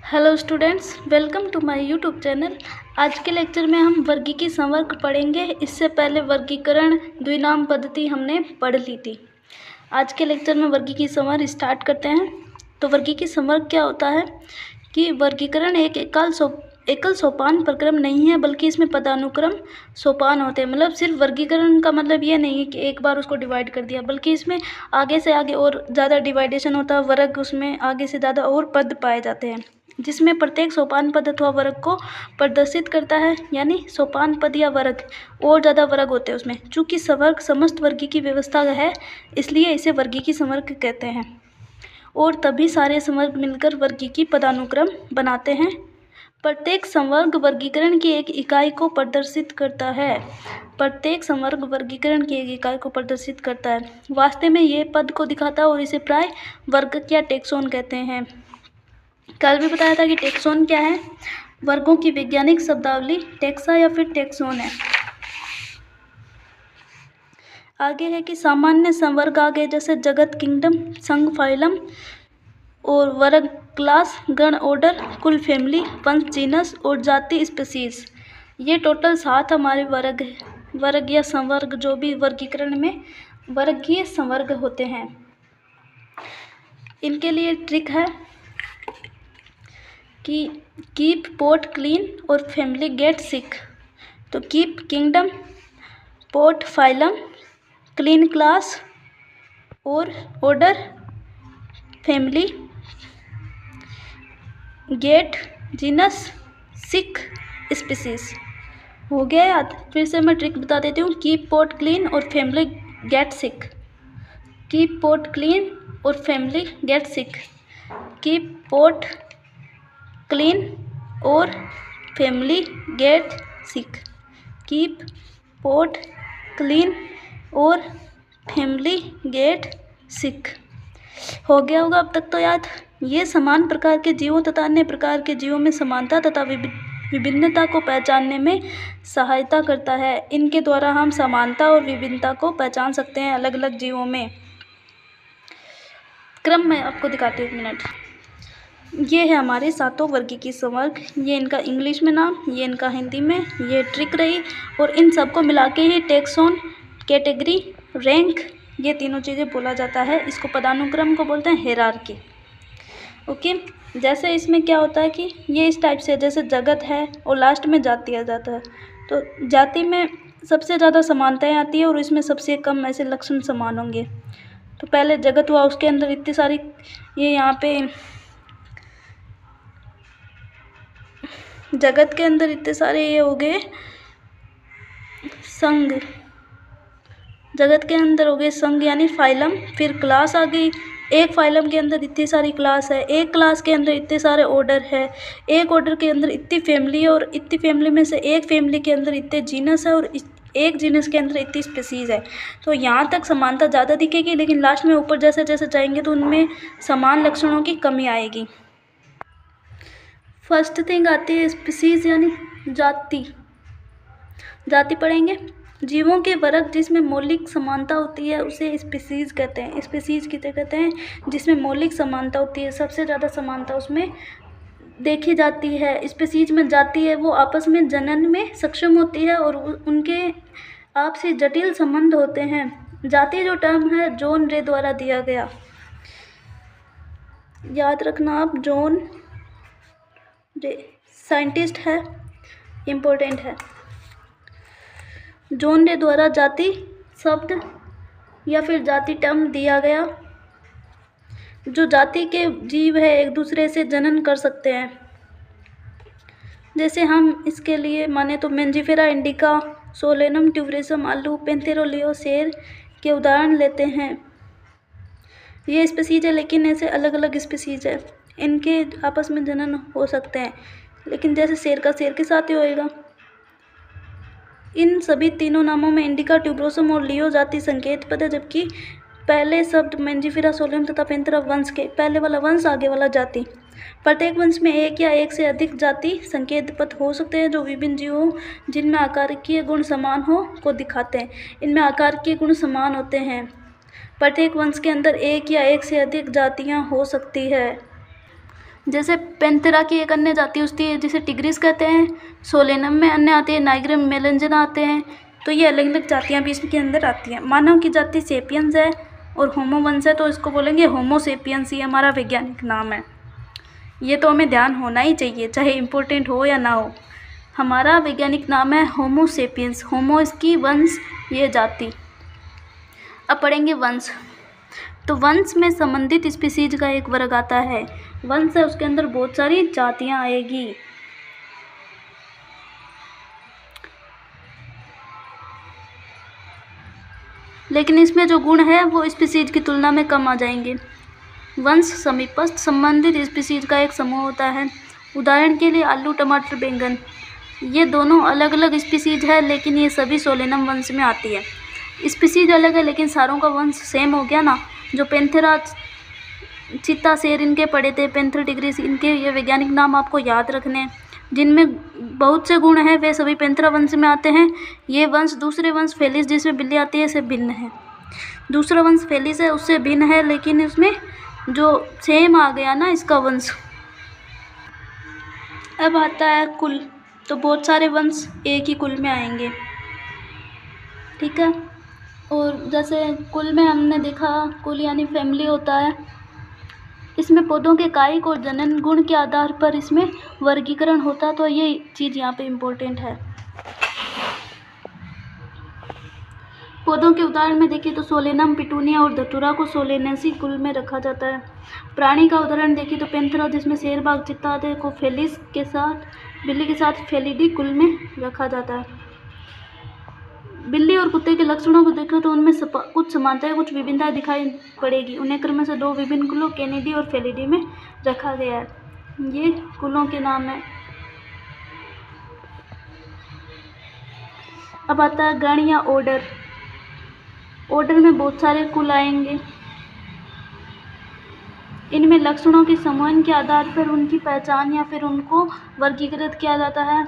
Hello students, welcome to my YouTube channel. आज के lecture में हम वर्गीकी संवर्ग पढ़ेंगे। इससे पहले वर्गीकरण द्विनाम पद्धति हमने पढ़ ली थी। आज के लेक्चर में वर्गीकी संवर्ग स्टार्ट करते हैं। तो वर्गीकी संवर्ग क्या होता है कि वर्गीकरण एक एकल सोपान प्रक्रम नहीं है, बल्कि इसमें पदानुक्रम सोपान होते हैं। मतलब सिर्फ वर्गीकरण का मतलब ये नहीं है कि एक बार उसको डिवाइड कर दिया, बल्कि इसमें आगे से आगे और ज़्यादा डिवाइडेशन होता है। वर्ग उसमें आगे से ज़्यादा और पद पाए जाते हैं, जिसमें प्रत्येक सोपान पद अथवा वर्ग को प्रदर्शित करता है। यानी सोपान पद या वर्ग और ज़्यादा वर्ग होते हैं उसमें। चूँकि संवर्ग समस्त वर्गीकी व्यवस्था है, इसलिए इसे वर्गीकी संवर्ग कहते हैं। और तभी सारे संवर्ग मिलकर वर्गीकी पदानुक्रम बनाते हैं। प्रत्येक संवर्ग वर्गीकरण की एक इकाई को प्रदर्शित करता है। प्रत्येक संवर्ग वर्गीकरण की एक इकाई को प्रदर्शित करता है। वास्तव में ये पद को दिखाता है और इसे प्राय वर्ग या टेक्सोन कहते हैं। कल भी बताया था कि टेक्सोन क्या है। वर्गों की वैज्ञानिक शब्दावली टेक्सा या फिर टेक्सोन है। आगे है कि सामान्य संवर्ग आगे जैसे जगत, किंगडम, संघ, फाइलम और वर्ग क्लास, गण, ऑर्डर, कुल, फैमिली, वंश, जीनस और जाति, स्पीशीज। ये टोटल 7 हमारे वर्ग या संवर्ग जो भी वर्गीकरण में वर्गीय संवर्ग होते हैं। इनके लिए ट्रिक है कि कीप पोट क्लीन और फैमिली गेट सिक। तो keep kingdom, pot phylum, clean class और order family, get genus, sick species. हो गया याद? फिर से मैं ट्रिक बता देती हूँ। कीप पोट क्लीन और family get sick. Keep pot clean और family get sick. Keep pot clean और family get sick. Keep pot clean और फैमिली गेट सिक। हो गया होगा अब तक तो याद। ये समान प्रकार के जीवों तथा अन्य प्रकार के जीवों में समानता तथा विभिन्नता को पहचानने में सहायता करता है। इनके द्वारा हम समानता और विभिन्नता को पहचान सकते हैं अलग अलग जीवों में। क्रम मैं आपको दिखाती हूँ, 1 मिनट। ये है हमारे 7 वर्गीकी संवर्ग। ये इनका इंग्लिश में नाम, ये इनका हिंदी में, ये ट्रिक रही। और इन सबको मिला के ही टेक्सोन, कैटेगरी, रैंक, ये तीनों चीज़ें बोला जाता है। इसको पदानुक्रम को बोलते हैं हेरारकी। ओके, जैसे इसमें क्या होता है कि ये इस टाइप से, जैसे जगत है और लास्ट में जाति आ जाता है। तो जाति में सबसे ज़्यादा समानताएं आती है और इसमें सबसे कम ऐसे लक्षण समान होंगे। तो पहले जगत हुआ, उसके अंदर इतनी सारी, ये यहाँ पे जगत के अंदर इतने सारे ये हो गए संघ। जगत के अंदर हो गए संघ यानी फाइलम। फिर क्लास आ गई। एक फाइलम के अंदर इतनी सारी क्लास है। एक क्लास के अंदर इतने सारे ऑर्डर है। एक ऑर्डर के अंदर इतनी फैमिली है और इतनी फैमिली में से एक फैमिली के अंदर इतने जीनस है और एक जीनस के अंदर इतनी स्पीसीज है। तो यहाँ तक समानता ज़्यादा दिखेगी, लेकिन लास्ट में ऊपर जैसे जैसे जाएंगे तो उनमें समान लक्षणों की कमी आएगी। फर्स्ट थिंग आती है स्पीसीज यानी जाति। जाति पढ़ेंगे। जीवों के वर्ग जिसमें मौलिक समानता होती है उसे स्पीसीज कहते हैं। स्पीसीज किसे कहते हैं? जिसमें मौलिक समानता होती है, सबसे ज़्यादा समानता उसमें देखी जाती है। स्पीसीज में जाति है वो आपस में जनन में सक्षम होती है और उनके आपसी जटिल संबंध होते हैं। जाति जो टर्म है जॉन रे द्वारा दिया गया, याद रखना आप। जॉन रे साइंटिस्ट है, इम्पोर्टेंट है। जॉन रे द्वारा जाति शब्द या फिर जाति टर्म दिया गया। जो जाति के जीव है एक दूसरे से जनन कर सकते हैं। जैसे हम इसके लिए माने तो मेंजिफेरा इंडिका, सोलेनम ट्यूबरेसम, आलू, पेंथेरोलियो, शेर के उदाहरण लेते हैं। ये स्पीसीज है, लेकिन ऐसे अलग अलग स्पीसीज है, इनके आपस में जनन हो सकते हैं। लेकिन जैसे शेर का शेर के साथ ही होएगा। इन सभी तीनों नामों में इंडिका, ट्यूबरोसम और लियो जाति संकेत पद है, जबकि पहले शब्द मेंजिफेरा, सोलेम तथा पेंथेरा वंश के, पहले वाला वंश आगे वाला जाति। प्रत्येक वंश में एक या एक से अधिक जाति संकेत पद हो सकते हैं जो विभिन्न जीवों जिनमें आकारिकीय गुण समान हो को दिखाते हैं। इनमें आकारिकीय गुण समान होते हैं। प्रत्येक वंश के अंदर एक या एक से अधिक जातियां हो सकती है। जैसे पेंथेरा की एक अन्य जाति होती है जिसे टिग्रिस कहते हैं, सोलेनम में अन्य आती है, नाइग्रम मेलेंजना आते हैं। तो ये अलग अलग जातियाँ भी इसके अंदर आती हैं। मानव की जाति सेपियंस है और होमो वंश है, तो इसको बोलेंगे होमो सेपियंस, ये हमारा वैज्ञानिक नाम है। ये तो हमें ध्यान होना ही चाहिए, चाहे इम्पोर्टेंट हो या ना हो। हमारा वैज्ञानिक नाम है होमो सेपियंस, होमो इसकी वंश, ये जाति। अब पढ़ेंगे वंश। तो वंश में संबंधित स्पीसीज का एक वर्ग आता है। वंश है, उसके अंदर बहुत सारी जातियां आएगी। लेकिन इसमें जो गुण है वो स्पीसीज की तुलना में कम आ जाएंगे। वंश समीपस्थ संबंधित स्पीसीज का एक समूह होता है। उदाहरण के लिए आलू, टमाटर, बैंगन, ये दोनों अलग अलग स्पीसीज है, लेकिन ये सभी सोलेनम वंश में आती है। स्पीसीज अलग है लेकिन सारों का वंश सेम हो गया ना। जो पेंथेरा, चीता, शेर इनके पढ़े थे, पेंथर टिग्रिस, इनके ये वैज्ञानिक नाम आपको याद रखने हैं। जिनमें बहुत से गुण हैं वे सभी पेंथेरा वंश में आते हैं। ये वंश दूसरे वंश फेलिस जिसमें बिल्ली आती है से भिन्न है। दूसरा वंश फेलिस है, उससे भिन्न है, लेकिन इसमें जो सेम आ गया ना इसका वंश। अब आता है कुल। तो बहुत सारे वंश एक ही कुल में आएंगे, ठीक है। और जैसे कुल में हमने देखा, कुल यानी फैमिली होता है। इसमें पौधों के कायिक और जनन गुण के आधार पर इसमें वर्गीकरण होता है। तो ये चीज़ यहाँ पे इम्पोर्टेंट है। पौधों के उदाहरण में देखिए तो सोलेनम, पिटूनिया और धतूरा को सोलेनेसी कुल में रखा जाता है। प्राणी का उदाहरण देखिए तो पेंथेरा, जिसमें शेर, बाघ, चीता आदि को फेलिस के साथ, बिल्ली के साथ फेलिडी कुल में रखा जाता है। बिल्ली और कुत्ते के लक्षणों को देखो तो उनमें कुछ समानताएं, कुछ विभिन्नताएं दिखाई पड़ेगी। उन्हें क्रम से 2 विभिन्न कुलों कैनिडी और फेलिडी में रखा गया है। ये कुलों के नाम है। अब आता है गण या ऑर्डर। ऑर्डर में बहुत सारे कुल आएंगे। इनमें लक्षणों के समूह के आधार पर उनकी पहचान या फिर उनको वर्गीकृत किया जाता है।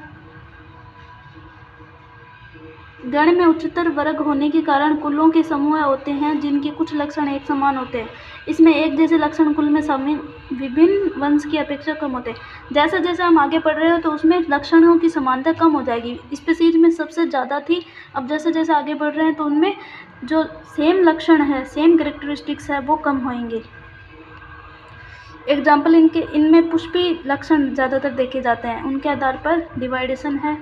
गण में उच्चतर वर्ग होने के कारण कुलों के समूह होते हैं जिनके कुछ लक्षण एक समान होते हैं। इसमें एक जैसे लक्षण कुल में शामिल विभिन्न वंश की अपेक्षा कम होते हैं। जैसे जैसे हम आगे पढ़ रहे हो तो उसमें लक्षणों की समानता कम हो जाएगी। स्पीसीज में सबसे ज़्यादा थी, अब जैसे जैसे आगे बढ़ रहे हैं तो उनमें जो सेम लक्षण है, सेम कैरेक्टरिस्टिक्स है, वो कम होंगे। एग्जाम्पल इनमें पुष्पी लक्षण ज़्यादातर देखे जाते हैं। उनके आधार पर डिवाइडेशन है।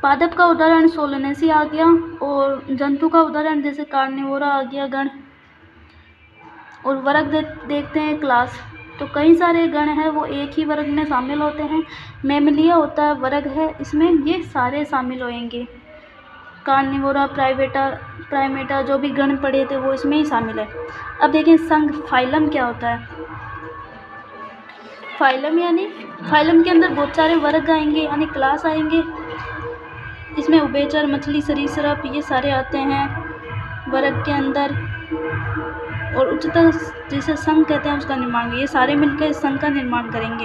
पादप का उदाहरण सोलेनेसी आ गया और जंतु का उदाहरण जैसे कार्निवोरा आ गया, गण। और वर्ग देखते हैं क्लास। तो कई सारे गण हैं वो एक ही वर्ग में शामिल होते हैं। मैमलिया होता है वर्ग है, इसमें ये सारे शामिल होंगे। कार्निवोरा, प्राइमेटा जो भी गण पढ़े थे वो इसमें ही शामिल है। अब देखें संघ, फाइलम क्या होता है। फाइलम के अंदर बहुत सारे वर्ग आएंगे यानी क्लास आएंगे। इसमें उभयचर, मछली, सरीसृप, ये सारे आते हैं वर्ग के अंदर। और उच्चतर जिसे संघ कहते हैं उसका निर्माण, ये सारे मिलकर इस संघ का निर्माण करेंगे।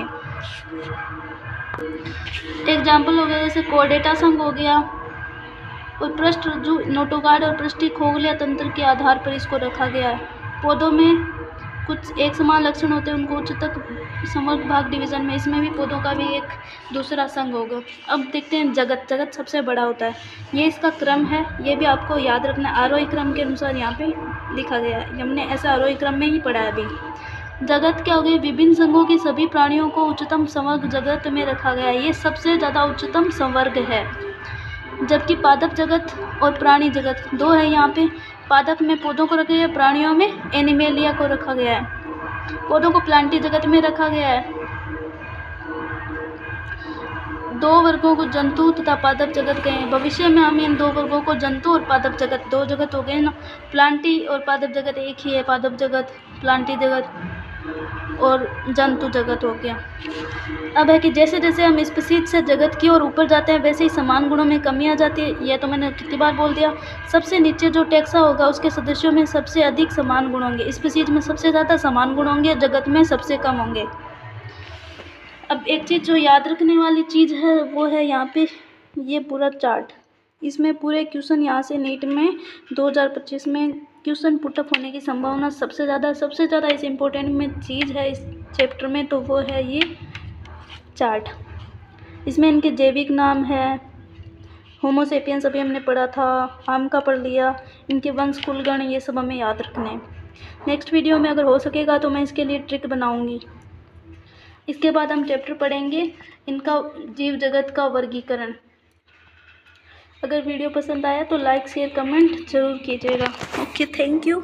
एग्जाम्पल हो गया जैसे कोर्डेटा संघ हो गया। और पृष्ठरज्जु, नोटोगार्ड और पृष्ठीय खोखलिया तंत्र के आधार पर इसको रखा गया है। पौधों में कुछ एक समान लक्षण होते हैं, उनको उच्चतक समग्र भाग डिवीजन में, इसमें भी पौधों का भी एक दूसरा संघ होगा। अब देखते हैं जगत सबसे बड़ा होता है। ये इसका क्रम है, ये भी आपको याद रखना। आरोही क्रम के अनुसार यहाँ पे लिखा गया है। हमने ऐसा आरोही क्रम में ही पढ़ा है अभी। जगत क्या हो गया, विभिन्न संघों के सभी प्राणियों को उच्चतम संवर्ग जगत में रखा गया है। ये सबसे ज़्यादा उच्चतम संवर्ग है। जबकि पादप जगत और प्राणी जगत 2 है यहाँ पे। पादप में पौधों को रखा गया है, प्राणियों में एनिमेलिया को रखा गया है। पौधों को प्लांटी जगत में रखा गया है। 2 वर्गों को जंतु तथा पादप जगत कहे हैं। भविष्य में हम इन 2 वर्गों को जंतु और पादप जगत, 2 जगत हो गए ना। प्लांटी और पादप जगत एक ही है, पादप जगत, प्लांटी जगत और जंतु जगत हो गया। अब है कि जैसे जैसे हम स्पीसीज से जगत की ओर ऊपर जाते हैं वैसे ही समान गुणों में कमी आ जाती है। यह तो मैंने कितनी बार बोल दिया। सबसे नीचे जो टैक्सा होगा उसके सदस्यों में सबसे अधिक समान गुण होंगे। स्पीसीज में सबसे ज़्यादा समान गुण होंगे, जगत में सबसे कम होंगे। अब एक चीज़ जो याद रखने वाली चीज़ है वो है यहाँ पे ये पूरा चार्ट। इसमें पूरे क्वेश्चन यहाँ से नीट में 2025 में क्वेश्चन पुटअप होने की संभावना सबसे ज़्यादा इस इम्पोर्टेंट में चीज़ है इस चैप्टर में, तो वो है ये चार्ट। इसमें इनके जैविक नाम है, होमो सेपियंस अभी हमने पढ़ा था, आम का पढ़ लिया, इनके वंश कुलगण, ये सब हमें याद रखने हैं। नेक्स्ट वीडियो में अगर हो सकेगा तो मैं इसके लिए ट्रिक बनाऊंगी। इसके बाद हम चैप्टर पढ़ेंगे इनका जीव जगत का वर्गीकरण। अगर वीडियो पसंद आया तो लाइक शेयर कमेंट ज़रूर कीजिएगा। Okay, thank you.